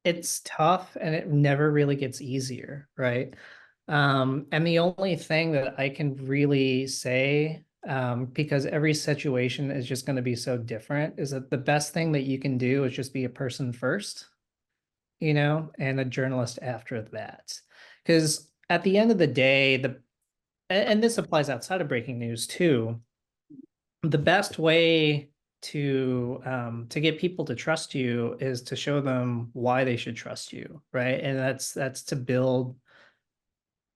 it's tough and it never really gets easier, right? And the only thing that I can really say, because every situation is just going to be so different, is that the best thing that you can do is just be a person first, and a journalist after that. Because at the end of the day, and this applies outside of breaking news too, the best way to get people to trust you is to show them why they should trust you, right? And that's to build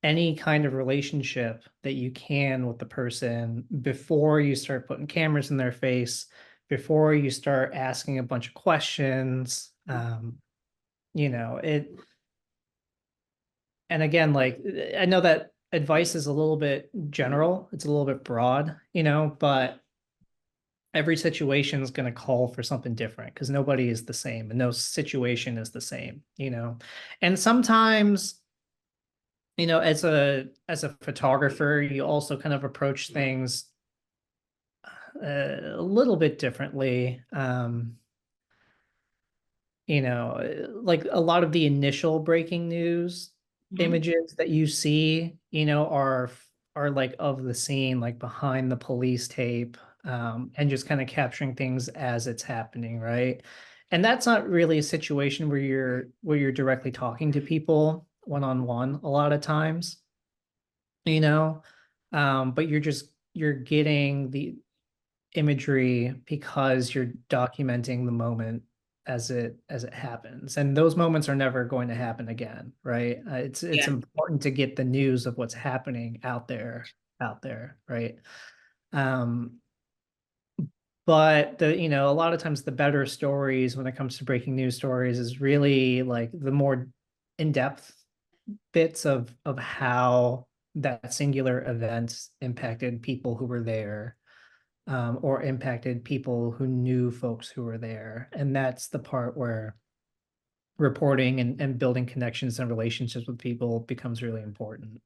any kind of relationship that you can with the person before you start putting cameras in their face, before you start asking a bunch of questions. It, and again, like, I know that advice is a little bit general, it's a little bit broad, but every situation is going to call for something different because nobody is the same and no situation is the same. And sometimes, as a photographer, you also kind of approach things a little bit differently. Like a lot of the initial breaking news Mhm. images that you see, are like of the scene, like behind the police tape, and just kind of capturing things as it's happening, right? And that's not really a situation where you're directly talking to people one on one a lot of times, you know, but you're getting the imagery because you're documenting the moment as it happens, and those moments are never going to happen again, right? It's Yeah. important to get the news of what's happening out there, right? um but a lot of times the better stories when it comes to breaking news stories is really like the more in-depth bits of how that singular event impacted people who were there, or impacted people who knew folks who were there. And that's the part where reporting and building connections and relationships with people becomes really important.